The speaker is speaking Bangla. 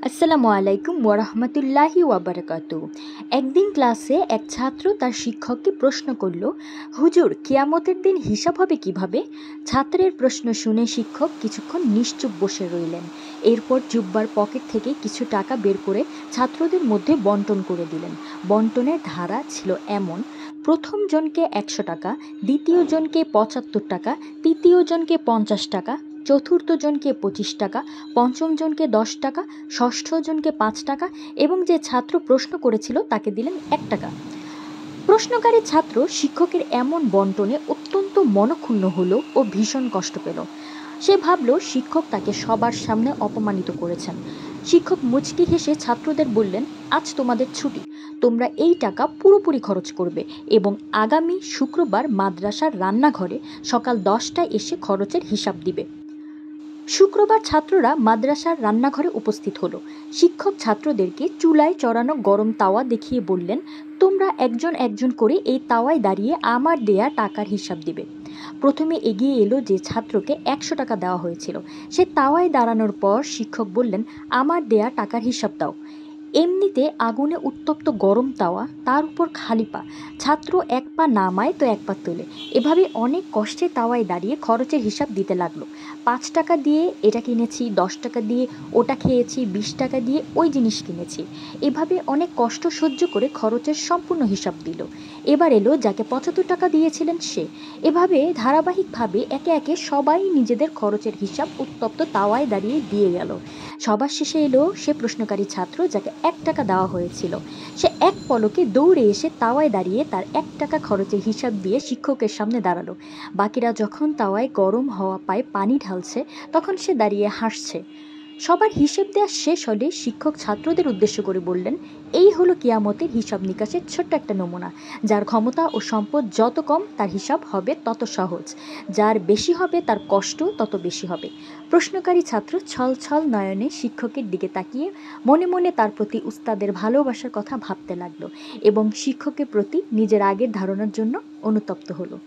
আসসালামু আলাইকুম ওয়ারাহমাতুল্লাহি ওয়াবারাকাতু। একদিন ক্লাসে এক ছাত্র তার শিক্ষককে প্রশ্ন করল, হুজুর, কিয়ামতের দিন হিসাব হবে কিভাবে? ছাত্রের প্রশ্ন শুনে শিক্ষক কিছুক্ষণ নিশ্চুপ বসে রইলেন। এরপর জুব্বার পকেট থেকে কিছু টাকা বের করে ছাত্রদের মধ্যে বন্টন করে দিলেন। বন্টনের ধারা ছিল এমন: প্রথম জনকে 100 টাকা, দ্বিতীয় জনকে 75 টাকা, তৃতীয় জনকে 50 টাকা, চতুর্থ জনকে 25 টাকা, পঞ্চম জনকে 10 টাকা, ষষ্ঠ জনকে 5 টাকা এবং যে ছাত্র প্রশ্ন করেছিল তাকে দিলেন 1 টাকা। প্রশ্নকারী ছাত্র শিক্ষকের এমন বন্টনে অত্যন্ত মনক্ষুণ্ণ হলো ও ভীষণ কষ্ট পেল। সে ভাবল শিক্ষক তাকে সবার সামনে অপমানিত করেছেন। শিক্ষক মুচকি হেসে ছাত্রদের বললেন, আজ তোমাদের ছুটি, তোমরা এই টাকা পুরোপুরি খরচ করবে এবং আগামী শুক্রবার মাদ্রাসার রান্নাঘরে সকাল 10টায় এসে খরচের হিসাব দিবে। শুক্রবার ছাত্ররা মাদ্রাসার রান্নাঘরে উপস্থিত হলো। শিক্ষক ছাত্রদেরকে চুলায় চড়ানো গরম তাওয়া দেখিয়ে বললেন, তোমরা একজন একজন করে এই তাওয়ায় দাঁড়িয়ে আমার দেয়া টাকার হিসাব দিবে। প্রথমে এগিয়ে এলো যে ছাত্রকে 100 টাকা দেওয়া হয়েছিল। সে তাওয়ায় দাঁড়ানোর পর শিক্ষক বললেন, আমার দেয়া টাকার হিসাব দাও। এমনিতে আগুনে উত্তপ্ত গরম তাওয়া, তার উপর খালি পা। ছাত্র এক পা নামায় তো এক পা তোলে। এভাবে অনেক কষ্টে তাওয়ায় দাঁড়িয়ে খরচের হিসাব দিতে লাগলো। 5 টাকা দিয়ে এটা কিনেছি, 10 টাকা দিয়ে ওটা খেয়েছি, 20 টাকা দিয়ে ওই জিনিস কিনেছি। এভাবে অনেক কষ্ট সহ্য করে খরচের সম্পূর্ণ হিসাব দিল। এবার এলো যাকে 75 টাকা দিয়েছিলেন সে। এভাবে ধারাবাহিকভাবে একে একে সবাই নিজেদের খরচের হিসাব উত্তপ্ত তাওয়ায় দাঁড়িয়ে দিয়ে গেল। সবার শেষে এলো সে প্রশ্নকারী ছাত্র যাকে 1 টাকা দেওয়া হয়েছিল। সে এক পলকে দৌড়ে এসে তাওয়ায় দাঁড়িয়ে তার 1 টাকা খরচের হিসাব দিয়ে শিক্ষকের সামনে দাঁড়ালো। বাকিরা যখন তাওয়ায় গরম হওয়া পায়ে পানি ঢালছে তখন সে দাঁড়িয়ে হাসছে। সবার হিসেব দেওয়া শেষ হলে শিক্ষক ছাত্রদের উদ্দেশ্য করে বললেন, এই হলো কিয়ামতের হিসাব নিকাশের ছোট্ট একটা নমুনা। যার ক্ষমতা ও সম্পদ যত কম তার হিসাব হবে তত সহজ, যার বেশি হবে তার কষ্ট তত বেশি হবে। প্রশ্নকারী ছাত্র ছল ছল নয়নে শিক্ষকের দিকে তাকিয়ে মনে মনে তার প্রতি উস্তাদের ভালোবাসার কথা ভাবতে লাগলো এবং শিক্ষকের প্রতি নিজের আগের ধারণার জন্য অনুতপ্ত হলো।